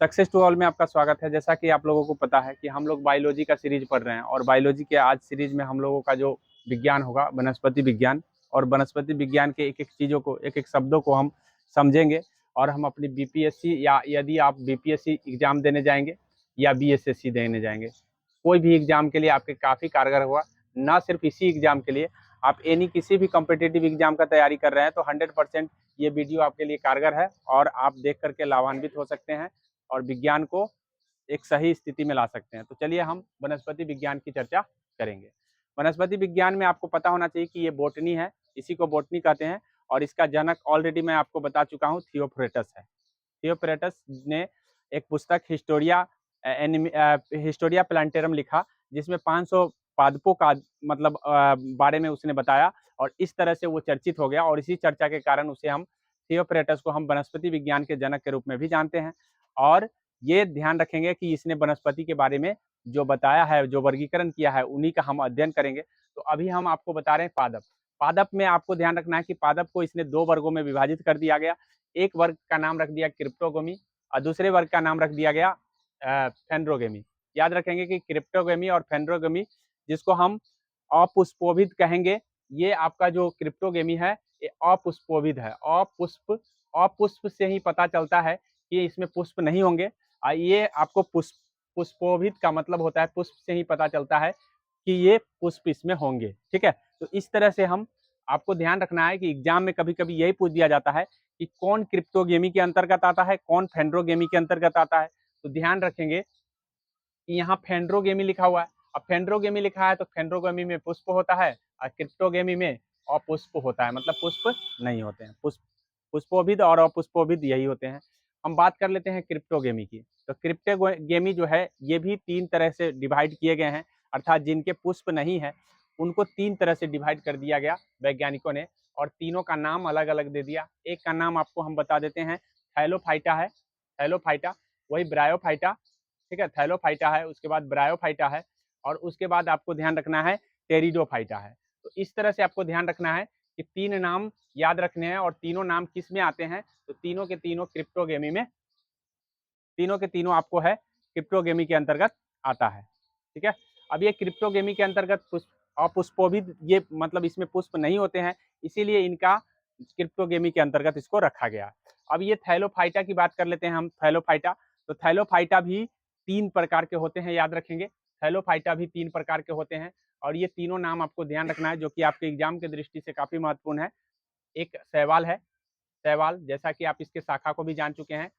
Success to all में आपका स्वागत है। जैसा कि आप लोगों को पता है कि हम लोग बायोलॉजी का सीरीज पढ़ रहे हैं और बायोलॉजी के आज सीरीज में हम लोगों का जो विज्ञान होगा वनस्पति विज्ञान। और वनस्पति विज्ञान के एक एक चीज़ों को, एक एक शब्दों को हम समझेंगे और हम अपनी बीपीएससी या यदि आप बीपीएससी एग्जाम देने जाएंगे या बीएसएससी देने जाएंगे, कोई भी एग्जाम के लिए आपके काफ़ी कारगर होगा। ना सिर्फ इसी एग्जाम के लिए, आप एनी किसी भी कॉम्पिटिटिव एग्जाम का तैयारी कर रहे हैं तो 100% ये वीडियो आपके लिए कारगर है और आप देख करके लाभान्वित हो सकते हैं और विज्ञान को एक सही स्थिति में ला सकते हैं। तो चलिए हम वनस्पति विज्ञान की चर्चा करेंगे। वनस्पति विज्ञान में आपको पता होना चाहिए कि ये बोटनी है, इसी को बोटनी कहते हैं और इसका जनक ऑलरेडी मैं आपको बता चुका हूँ, थियोफ्रेटस है। थियोफ्रेटस ने एक पुस्तक हिस्टोरिया प्लांटेरम लिखा, जिसमें 500 पादपों का मतलब बारे में उसने बताया और इस तरह से वो चर्चित हो गया और इसी चर्चा के कारण उसे हम थियोफ्रेटस को हम वनस्पति विज्ञान के जनक के रूप में भी जानते हैं। और ये ध्यान रखेंगे कि इसने वनस्पति के बारे में जो बताया है, जो वर्गीकरण किया है, उन्हीं का हम अध्ययन करेंगे। तो अभी हम आपको बता रहे हैं पादप। पादप में आपको ध्यान रखना है कि पादप को इसने 2 वर्गों में विभाजित कर दिया गया। एक वर्ग का नाम रख दिया क्रिप्टोगोमी और दूसरे वर्ग का नाम रख दिया गया फेंड्रोगेमी। याद रखेंगे कि क्रिप्टोगेमी और फेंड्रोगेमी, जिसको हम अपुष्पोभिद कहेंगे, ये आपका जो क्रिप्टोगेमी है ये अपुष्पोभिद है। अपुष्प से ही पता चलता है कि इसमें पुष्प नहीं होंगे। ये आपको पुष्पोभिद का मतलब होता है, पुष्प से ही पता चलता है कि ये पुष्प इसमें होंगे। ठीक है, तो इस तरह से हम आपको ध्यान रखना है कि एग्जाम में कभी कभी यही पूछ दिया जाता है कि कौन क्रिप्टोगेमी के अंतर्गत आता है, कौन फेंड्रोगेमी के अंतर्गत आता है। तो ध्यान रखेंगे कि यहाँ फेंड्रोगेमी लिखा हुआ है। अब फेंड्रोगेमी लिखा है तो फेंड्रोगेमी में पुष्प होता है और क्रिप्टोगेमी में अपुष्प होता है, मतलब पुष्प नहीं होते हैं। पुष्पोभिद और अपुष्पोभिद यही होते हैं। हम बात कर लेते हैं क्रिप्टोगेमी की। तो क्रिप्टोगेमी जो है ये भी 3 तरह से डिवाइड किए गए हैं, अर्थात जिनके पुष्प नहीं है उनको 3 तरह से डिवाइड कर दिया गया वैज्ञानिकों ने और तीनों का नाम अलग अलग दे दिया। एक का नाम आपको हम बता देते हैं, थैलोफाइटा है। थैलोफाइटा, वही ब्रायोफाइटा। ठीक है, थैलोफाइटा है, उसके बाद ब्रायोफाइटा है और उसके बाद आपको ध्यान रखना है टेरिडोफाइटा है। तो इस तरह से आपको ध्यान रखना है कि 3 नाम याद रखने हैं और तीनों नाम किस में आते हैं, तो तीनों के तीनों क्रिप्टोगेमी में, तीनों के तीनों आपको है क्रिप्टोगेमी के अंतर्गत आता है। ठीक है, अब ये क्रिप्टोगेमी के अंतर्गत अपुष्पोभिद, ये मतलब इसमें पुष्प नहीं होते हैं, इसीलिए इनका क्रिप्टोगेमी के अंतर्गत इसको रखा गया। अब ये थैलोफाइटा की बात कर लेते हैं हम। थैलोफाइटा, तो थैलोफाइटा भी 3 प्रकार के होते हैं, याद रखेंगे। थैलोफाइटा भी 3 प्रकार के होते हैं और ये तीनों नाम आपको ध्यान रखना है, जो कि आपके एग्जाम के दृष्टि से काफी महत्वपूर्ण है। एक शैवाल है, शैवाल जैसा कि आप इसके शाखा को भी जान चुके हैं,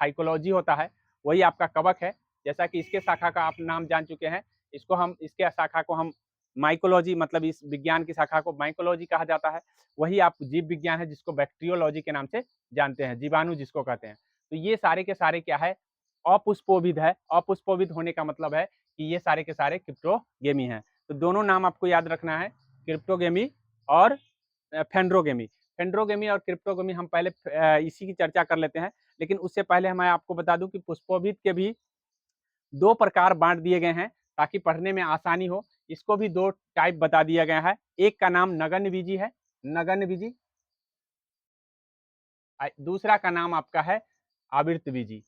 फाइकोलॉजी होता है, वही आपका कवक है, जैसा कि इसके शाखा का आप नाम जान चुके हैं। इसको हम, इसके शाखा को हम माइकोलॉजी, मतलब इस विज्ञान की शाखा को माइकोलॉजी कहा जाता है। वही आप जीव विज्ञान है जिसको बैक्टीरियोलॉजी के नाम से जानते हैं, जीवाणु जिसको कहते हैं। तो ये सारे के सारे क्या है, अपुष्पोभिद है। अपुष्पोभिद होने का मतलब है कि ये सारे के सारे क्रिप्टोगेमी हैं। तो दोनों नाम आपको याद रखना है, क्रिप्टोगेमी और फेंड्रोगेमी। फेंड्रोगेमी और क्रिप्टोगेमी हम पहले इसी की चर्चा कर लेते हैं, लेकिन उससे पहले मैं आपको बता दूं कि पुष्पोभिद के भी 2 प्रकार बांट दिए गए हैं ताकि पढ़ने में आसानी हो। इसको भी 2 टाइप बता दिया गया है। एक का नाम नगण्यबीजी है, नगण्यबीजी। दूसरा का नाम आपका है आवृतबीजी,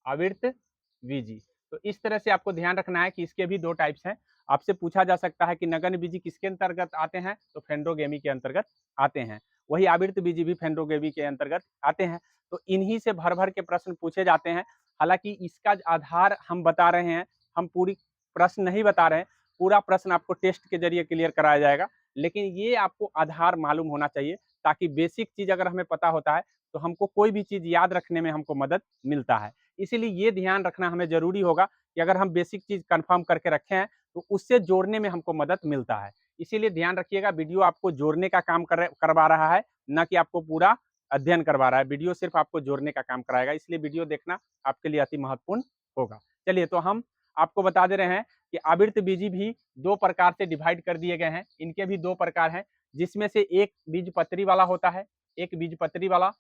आवृतबीजी। तो इस तरह से आपको ध्यान रखना है कि इसके भी 2 टाइप्स हैं। आपसे पूछा जा सकता है कि नगण्यबीजी किसके अंतर्गत आते हैं, तो फेंड्रोगेमी के अंतर्गत आते हैं। वही आवृतबीजी भी फेंड्रोगेमी के अंतर्गत आते हैं। तो इन्हीं से भर भर के प्रश्न पूछे जाते हैं। हालांकि इसका आधार हम बता रहे हैं, हम पूरी प्रश्न नहीं बता रहे हैं, पूरा प्रश्न आपको टेस्ट के जरिए क्लियर कराया जाएगा, लेकिन ये आपको आधार मालूम होना चाहिए ताकि बेसिक चीज अगर हमें पता होता है तो हमको कोई भी चीज याद रखने में हमको मदद मिलता है। इसीलिए ये ध्यान रखना हमें जरूरी होगा कि अगर हम बेसिक चीज कंफर्म करके रखे हैं तो उससे जोड़ने में हमको मदद मिलता है। इसीलिए ध्यान रखिएगा, वीडियो आपको जोड़ने का काम करवा रहा है, न कि आपको पूरा अध्ययन करवा रहा है। वीडियो सिर्फ आपको जोड़ने का काम कराएगा, इसलिए वीडियो देखना आपके लिए अति महत्वपूर्ण होगा। चलिए, तो हम आपको बता दे रहे हैं कि आवृतबीजी भी 2 प्रकार से डिवाइड कर दिए गए हैं। इनके भी 2 प्रकार हैं, जिसमें से एक बीजपत्री वाला होता है, एक बीजपत्री वाला,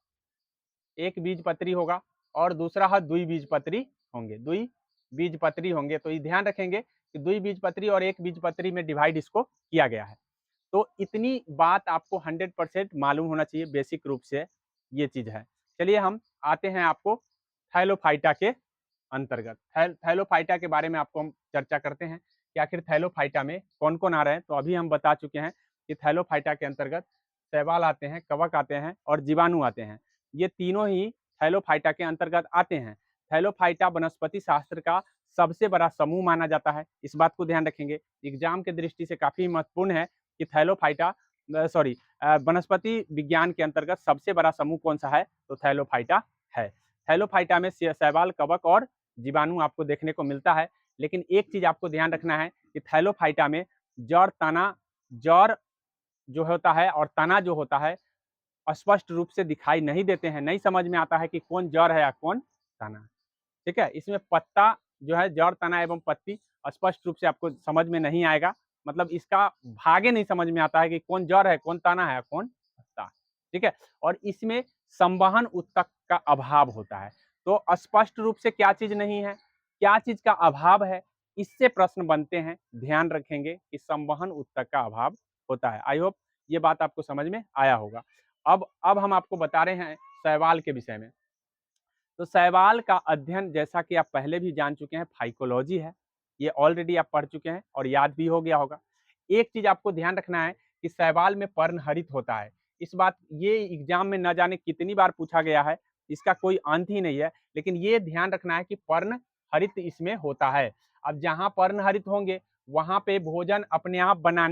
एक बीजपत्री होगा और दूसरा है द्विबीजपत्री होंगे, द्विबीजपत्री होंगे। तो ये ध्यान रखेंगे कि द्विबीजपत्री और एक बीजपत्री में डिवाइड इसको किया गया है। तो इतनी बात आपको 100% मालूम होना चाहिए, बेसिक रूप से ये चीज है। चलिए हम आते हैं आपको थैलोफाइटा के अंतर्गत थैलोफाइटा के बारे में आपको हम चर्चा करते हैं कि आखिर थैलोफाइटा में कौन कौन आ रहे हैं। तो अभी हम बता चुके हैं कि थैलोफाइटा के अंतर्गत शैवाल आते हैं, कवक आते हैं और जीवाणु आते हैं। ये तीनों ही थैलोफाइटा के अंतर्गत आते हैं। थैलोफाइटा वनस्पति शास्त्र का सबसे बड़ा समूह माना जाता है, इस बात को ध्यान रखेंगे। एग्जाम के दृष्टि से काफी महत्वपूर्ण है कि थैलोफाइटा वनस्पति विज्ञान के अंतर्गत सबसे बड़ा समूह कौन सा है, तो थैलोफाइटा है। थैलोफाइटा में शैवाल, कवक और जीवाणु आपको देखने को मिलता है। लेकिन एक चीज आपको ध्यान रखना है कि थैलोफाइटा में जड़, तना, जड़ जो होता है और तना जो होता है स्पष्ट रूप से दिखाई नहीं देते हैं। नहीं समझ में आता है कि कौन जड़ है या कौन तना है। ठीक है, इसमें पत्ता जो है, जड़, तना एवं पत्ती स्पष्ट रूप से आपको समझ में नहीं आएगा। मतलब इसका भागे नहीं समझ में आता है कि कौन जड़ है, कौन तना है, कौन पत्ता है। ठीक है, और इसमें संवहन ऊतक का अभाव होता है। तो स्पष्ट रूप से क्या चीज नहीं है, क्या चीज का अभाव है, इससे प्रश्न बनते हैं। ध्यान रखेंगे कि संवहन ऊतक का अभाव होता है। आई होप ये बात आपको समझ में आया होगा। अब हम आपको बता रहे हैं शैवाल के विषय में। तो शैवाल का अध्ययन, जैसा कि आप पहले भी जान चुके हैं, फाइकोलॉजी है। ये ऑलरेडी आप पढ़ चुके हैं और याद भी हो गया होगा। एक चीज आपको ध्यान रखना है कि शैवाल में पर्णहरित होता है। इस बात, ये एग्जाम में न जाने कितनी बार पूछा गया है, इसका कोई अंत ही नहीं है। लेकिन ये ध्यान रखना है कि पर्णहरित इसमें होता है। अब जहां पर्णहरित होंगे वहां पे भोजन अपने आप बन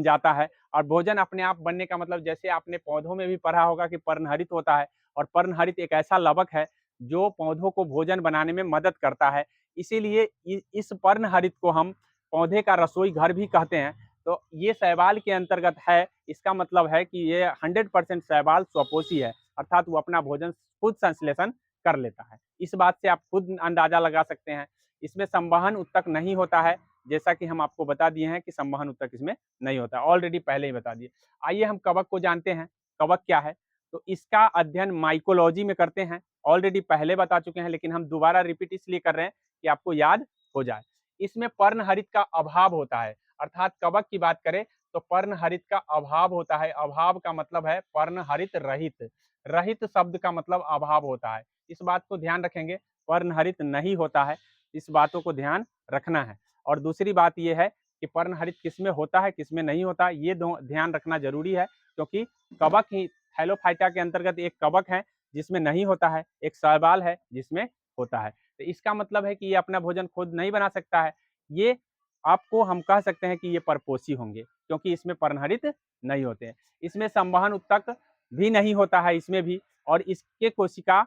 जाता है। और भोजन अपने आप बनने का मतलब, जैसे आपने पौधों में भी पढ़ा होगा कि पर्णहरित होता है, और पर्णहरित एक ऐसा लवक है जो पौधों को भोजन बनाने में मदद करता है। इसीलिए इस पर्णहरित को हम पौधे का रसोई घर भी कहते हैं। तो ये शैवाल के अंतर्गत है। इसका मतलब है कि ये 100% शैवाल स्वपोषी है, अर्थात वो अपना भोजन खुद संश्लेषण कर लेता है। इस बात से आप खुद अंदाजा लगा सकते हैं। इसमें संवहन ऊतक नहीं होता है, जैसा कि हम आपको बता दिए हैं कि संवहन ऊतक इसमें नहीं होता, ऑलरेडी पहले ही बता दिए। आइए हम कवक को जानते हैं। कवक क्या है, तो इसका अध्ययन माइकोलॉजी में करते हैं। ऑलरेडी पहले बता चुके हैं, लेकिन हम दोबारा रिपीट इसलिए कर रहे हैं कि आपको याद हो जाए। इसमें पर्णहरित का अभाव होता है, अर्थात कवक की बात करें तो पर्णहरित का अभाव होता है। अभाव का मतलब है पर्णहरित रहित। रहित शब्द का मतलब अभाव होता है। इस बात को ध्यान रखेंगे, पर्णहरित नहीं होता है, इस बातों को ध्यान रखना है। और दूसरी बात यह है कि पर्णहरित किसमें होता है, किसमें नहीं होता, ये ध्यान रखना जरूरी है। क्योंकि कवक ही, थैलोफाइटा के अंतर्गत एक कवक है जिसमें नहीं होता है, एक शैवाल है जिसमें होता है। तो इसका मतलब है कि ये अपना भोजन खुद नहीं बना सकता है। ये आपको हम कह सकते हैं कि ये परपोषी होंगे, क्योंकि इसमें पर्णहरित नहीं होते हैं। इसमें संवहन ऊतक भी नहीं होता है इसमें भी। और इसके कोशिका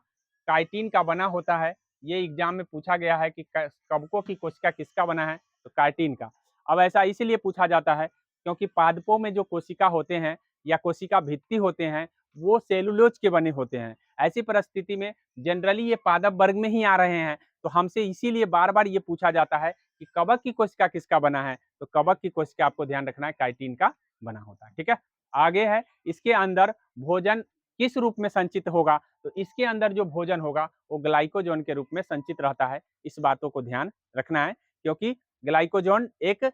काइटिन का बना होता है। ये एग्जाम में पूछा गया है कि कवकों की कोशिका किसका बना है, तो काइटिन का। अब ऐसा इसीलिए पूछा जाता है क्योंकि पादपों में जो कोशिका होते हैं या कोशिका भित्ति होते हैं, वो सेलुलोज के बने होते हैं। ऐसी परिस्थिति में जनरली ये पादप वर्ग में ही आ रहे हैं। तो हमसे इसीलिए बार बार ये पूछा जाता है कि कवक की कोशिका किसका बना है, तो कवक की कोशिका आपको ध्यान रखना है काइटिन का बना होता है। ठीक है, आगे है, इसके अंदर भोजन किस रूप में संचित होगा, तो इसके अंदर जो भोजन होगा वो ग्लाइकोजन के रूप में संचित रहता है। इस बातों को ध्यान रखना है, क्योंकि ग्लाइकोजन एक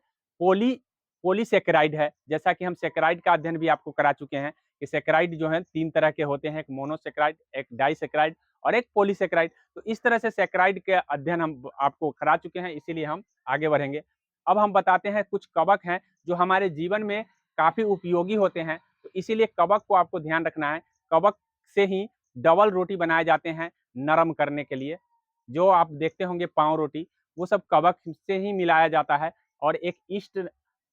पॉलीसेकेराइड है। जैसा कि हम सेकेराइड का अध्ययन भी आपको करा चुके हैं कि सेकेराइड जो है 3 तरह के होते हैं, एक मोनोसेकेराइड, एक डाइसेकेराइड और एक पॉलीसेकेराइड। तो इस तरह से सेकेराइड के अध्ययन हम आपको करा चुके हैं, इसीलिए हम आगे बढ़ेंगे। अब हम बताते हैं कुछ कवक हैं जो हमारे जीवन में काफी उपयोगी होते हैं। तो इसीलिए कवक को आपको ध्यान रखना है। कवक से ही डबल रोटी बनाए जाते हैं नरम करने के लिए। जो आप देखते होंगे पाव रोटी, वो सब कवक से ही मिलाया जाता है। और एक ईस्ट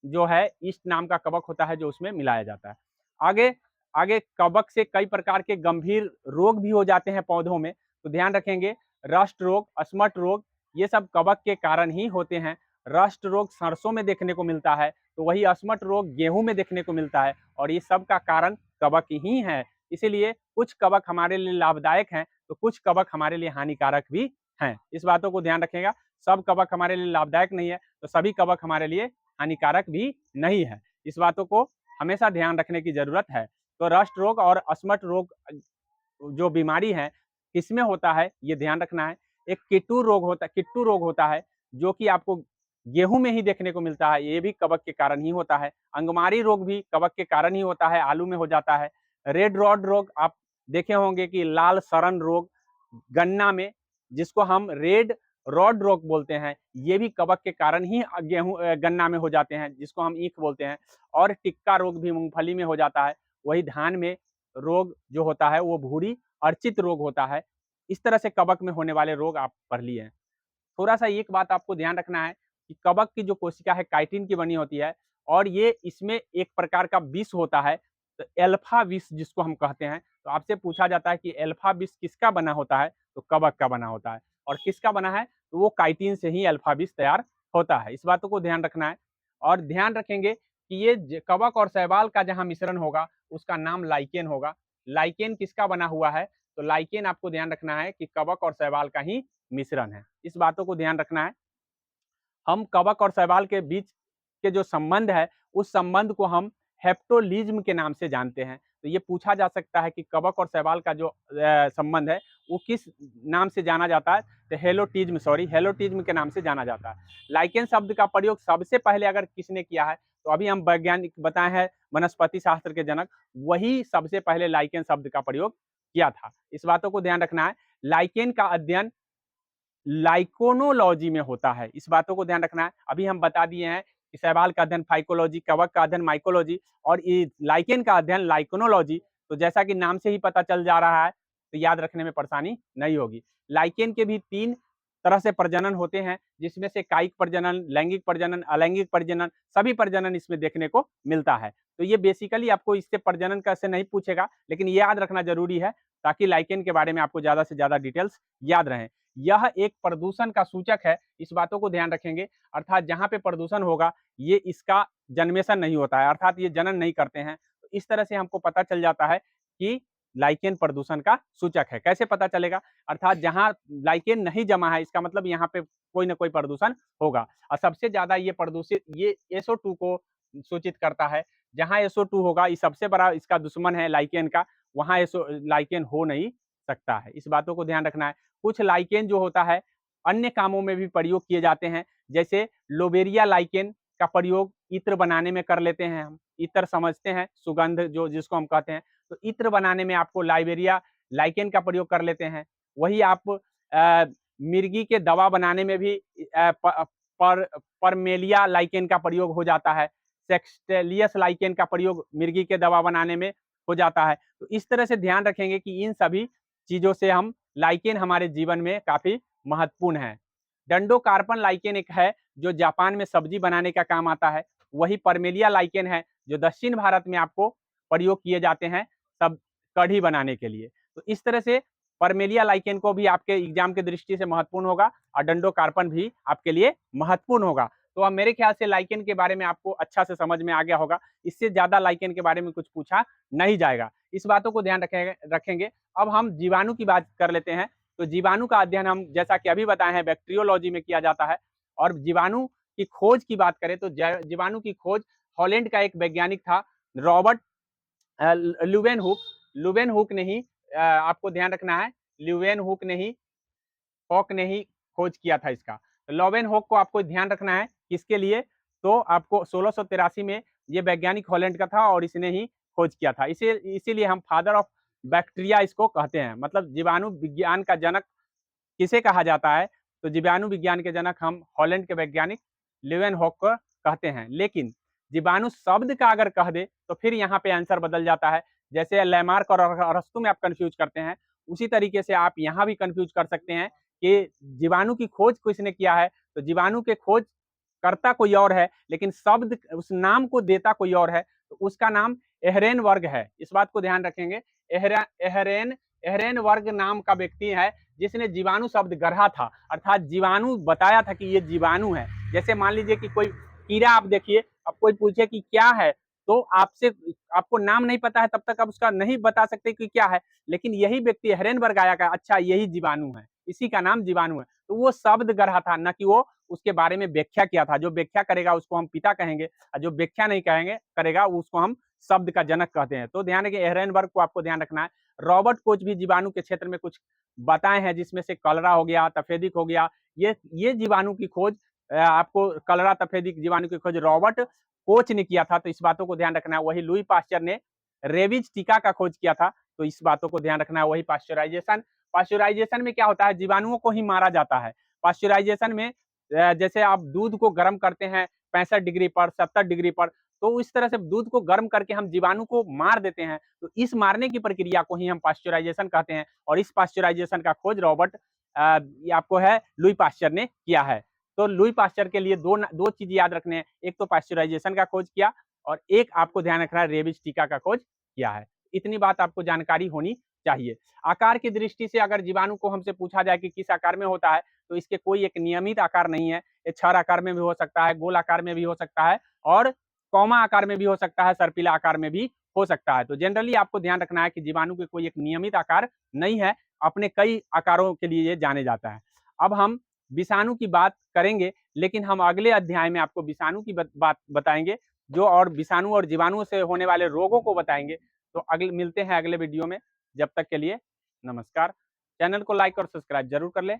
जो है, ईस्ट नाम का कवक होता है जो उसमें मिलाया जाता है। आगे आगे कवक से कई प्रकार के गंभीर रोग भी हो जाते हैं पौधों में। तो ध्यान रखेंगे, रस्ट रोग, अस्मट रोग, ये सब कवक के कारण ही होते हैं। रस्ट रोग सरसों में देखने को मिलता है, तो वही अस्मट रोग गेहूं में देखने को मिलता है। और ये सब का कारण कवक ही है। इसीलिए कुछ कवक हमारे लिए लाभदायक हैं, तो कुछ कवक हमारे लिए हानिकारक भी हैं। इस बातों को ध्यान रखिएगा, सब कवक हमारे लिए लाभदायक नहीं है, तो सभी कवक हमारे लिए हानिकारक भी नहीं है। इस बातों को हमेशा ध्यान रखने की जरूरत है। तो रस्ट रोग और अस्मट रोग जो बीमारी है किसमें होता है, ये ध्यान रखना है। एक किट्टू रोग होता है जो कि आपको गेहूं में ही देखने को मिलता है, ये भी कवक के कारण ही होता है। अंगमारी रोग भी कवक के कारण ही होता है, आलू में हो जाता है। रेड रॉड रोग आप देखे होंगे कि लाल सड़न रोग, गन्ना में, जिसको हम रेड रॉड रोग बोलते हैं, ये भी कवक के कारण ही गन्ना में हो जाते हैं, जिसको हम ईख बोलते हैं। और टिक्का रोग भी मूंगफली में हो जाता है। वही धान में रोग जो होता है वो भूरी अर्चित रोग होता है। इस तरह से कवक में होने वाले रोग आप पढ़ लिए हैं। थोड़ा सा एक बात आपको ध्यान रखना है कि कवक की जो कोशिका है काइटिन की बनी होती है, और ये इसमें एक प्रकार का विष होता है, तो एल्फा विष जिसको हम कहते हैं। तो आपसे पूछा जाता है कि एल्फा विष किसका बना होता है, तो कवक का बना होता है। और किसका बना है, तो वो काइटिन से ही अल्फा विष तैयार होता है। इस बातों को ध्यान रखना है। और ध्यान रखेंगे कि ये कवक और शैवाल का जहाँ मिश्रण होगा उसका नाम लाइकेन होगा। लाइकेन किसका बना हुआ है, तो लाइकेन आपको ध्यान रखना है कि कवक और शैवाल का ही मिश्रण है। इस बातों को ध्यान रखना है। हम कवक और शैवाल के बीच के जो संबंध है, उस संबंध को हम हेप्टोलिज्म के नाम से जानते हैं। तो ये पूछा जा सकता है कि कवक और शैवाल का जो संबंध है वो किस नाम से जाना जाता है, तो हेलोटिज्म के नाम से जाना जाता है। लाइकेन शब्द का प्रयोग सबसे पहले अगर किसने किया है, तो अभी हम वैज्ञानिक बताए हैं वनस्पति शास्त्र के जनक, वही सबसे पहले लाइकेन शब्द का प्रयोग किया था। इस बातों को ध्यान रखना है। लाइकेन का अध्ययन लाइकोनोलॉजी में होता है। इस बातों को ध्यान रखना है। अभी हम बता दिए हैं कि शैवाल का अध्ययन फाइकोलॉजी, कवक का अध्ययन माइकोलॉजी, और लाइकेन का अध्ययन लाइकोनोलॉजी। तो जैसा कि नाम से ही पता चल जा रहा है, तो याद रखने में परेशानी नहीं होगी। लाइकेन के भी 3 तरह से प्रजनन होते हैं, जिसमें से कायिक प्रजनन, लैंगिक प्रजनन, अलैंगिक प्रजनन, सभी प्रजनन इसमें देखने को मिलता है। तो ये बेसिकली आपको इससे प्रजनन कैसे नहीं पूछेगा, लेकिन ये याद रखना जरूरी है ताकि लाइकेन के बारे में आपको ज्यादा से ज्यादा डिटेल्स याद रहें। यह एक प्रदूषण का सूचक है, इस बातों को ध्यान रखेंगे। अर्थात जहाँ पे प्रदूषण होगा ये इसका जन्मेशन नहीं होता है, अर्थात ये जनन नहीं करते हैं। तो इस तरह से हमको पता चल जाता है कि लाइकेन प्रदूषण का सूचक है। कैसे पता चलेगा, अर्थात जहाँ लाइकेन नहीं जमा है इसका मतलब यहाँ पे कोई ना कोई प्रदूषण होगा। और सबसे ज्यादा ये प्रदूषित ये SO2 को सूचित करता है। जहाँ SO2 होगा, ये सबसे बड़ा इसका दुश्मन है लाइकेन का, वहाँ लाइकेन हो नहीं सकता है। इस बातों को ध्यान रखना है। कुछ लाइकेन जो होता है अन्य कामों में भी प्रयोग किए जाते हैं, जैसे लोबेरिया लाइकेन का प्रयोग इत्र बनाने में कर लेते हैं। हम इत्र समझते हैं, सुगंध जो जिसको हम कहते हैं, तो इत्र बनाने में आपको लाइबेरिया लाइकेन का प्रयोग कर लेते हैं। वही आप मिर्गी के दवा बनाने में भी परमेलिया लाइकेन का प्रयोग हो जाता है। सेक्सटेलियस लाइकेन का प्रयोग मिर्गी के दवा बनाने में हो जाता है। तो इस तरह से ध्यान रखेंगे कि इन सभी चीजों से हम लाइकेन हमारे जीवन में काफी महत्वपूर्ण है। डंडोकार्पन लाइकेन एक है जो जापान में सब्जी बनाने का काम आता है। वही परमेलिया लाइकेन है जो दक्षिण भारत में आपको प्रयोग किए जाते हैं सब कढ़ी बनाने के लिए। तो इस तरह से परमेलिया लाइकेन को भी आपके एग्जाम के दृष्टि से महत्वपूर्ण होगा, और डंडोकार्पन भी आपके लिए महत्वपूर्ण होगा। तो अब मेरे ख्याल से लाइकेन के बारे में आपको अच्छा से समझ में आ गया होगा। इससे ज्यादा लाइकेन के बारे में कुछ पूछा नहीं जाएगा। इस बातों को ध्यान रखेंगे। अब हम जीवाणु की बात कर लेते हैं। तो जीवाणु का अध्ययन हम जैसा कि अभी बताए हैं बैक्टीरियोलॉजी में किया जाता है। और जीवाणु की खोज की बात करें तो जीवाणु की खोज हॉलैंड का एक वैज्ञानिक था, रॉबर्ट लुवेनहुक ने ही आपको ध्यान रखना है, ल्यूवेनहुक ने ही हॉक ने ही खोज किया था इसका। लॉवेन हॉक को आपको ध्यान रखना है किसके लिए, तो आपको 1683 में ये वैज्ञानिक हॉलैंड का था और इसने ही खोज किया था। इसीलिए हम फादर ऑफ बैक्टीरिया इसको कहते हैं। मतलब जीवाणु विज्ञान का जनक किसे कहा जाता है, तो जीवाणु विज्ञान के जनक हम हॉलैंड के वैज्ञानिक लेवेन हॉक को कहते हैं। लेकिन जीवाणु शब्द का अगर कह दे तो फिर यहाँ पे आंसर बदल जाता है। जैसे लैमार्क और अरस्तु में आप कंफ्यूज करते हैं, उसी तरीके से आप यहाँ भी कंफ्यूज कर सकते हैं कि जीवाणु की खोज किसने किया है। तो जीवाणु के खोज करता कोई और है, लेकिन शब्द उस नाम को देता कोई और है, तो उसका नाम एहरेन वर्ग है। इस बात को ध्यान रखेंगे। एहरेन वर्ग नाम का व्यक्ति है जिसने जीवाणु शब्द गढ़ा था, अर्थात जीवाणु बताया था कि ये जीवाणु है। जैसे मान लीजिए कि कोई कीड़ा आप देखिए, अब कोई पूछे कि क्या है, तो आपको नाम नहीं पता है तब तक आप उसका नहीं बता सकते कि क्या है, लेकिन यही व्यक्ति हेरेनबर्ग आया का अच्छा यही जीवाणु है, इसी का नाम जीवाणु है। तो वो शब्द गढ़ा था, न कि वो उसके बारे में व्याख्या किया था। जो व्याख्या करेगा उसको हम पिता कहेंगे, और जो व्याख्या नहीं करेगा उसको हम शब्द का जनक कहते हैं। तो ध्यान रखिए, हेरेनबर्ग को आपको ध्यान रखना है। रॉबर्ट कोच भी जीवाणु के क्षेत्र में कुछ बताए हैं, जिसमें से कलरा हो गया, तपेदिक हो गया। ये जीवाणु की खोज आपको कलरा तपेदिक जीवाणु की खोज रॉबर्ट कोच ने किया था। तो इस बातों को ध्यान रखना है। वही लुई पास्चर ने रेबीज टीका का खोज किया था। तो इस बातों को ध्यान रखना है। वही पास्चराइजेशन पाश्चराइजेशन में क्या होता है, जीवाणुओं को ही मारा जाता है। पाश्चराइजेशन में जैसे आप दूध को गर्म करते हैं 65 डिग्री पर, 70 डिग्री पर, तो इस तरह से दूध को गर्म करके हम जीवाणु को मार देते हैं। तो इस मारने की प्रक्रिया को ही हम पाश्चराइजेशन कहते हैं और इस पाश्चराइजेशन का खोज रॉबर्ट ये आपको है लुई पाश्चर ने किया है। तो लुई पाश्चर के लिए दो चीज याद रखने हैं, एक तो पाश्चराइजेशन का खोज किया और एक आपको ध्यान रखना है रेबीज टीका का खोज किया है। इतनी बात आपको जानकारी होनी चाहिए। आकार की दृष्टि से अगर जीवाणु को हमसे पूछा जाए कि किस आकार में होता है, तो इसके कोई एक नियमित आकार नहीं है। ये छड़ आकार में भी हो सकता है, गोल आकार में भी हो सकता है और कौमा आकार में भी हो सकता है, सर्पिला आकार में भी हो सकता है। तो जनरली आपको ध्यान रखना है कि जीवाणु के कोई एक नियमित आकार नहीं है, अपने कई आकारों के लिए ये जाने जाता है। अब हम विषाणु की बात करेंगे, लेकिन हम अगले अध्याय में आपको विषाणु की बात बताएंगे, जो और विषाणु और जीवाणुओं से होने वाले रोगों को बताएंगे। तो अगले मिलते हैं अगले वीडियो में। जब तक के लिए नमस्कार। चैनल को लाइक और सब्सक्राइब जरूर कर लें।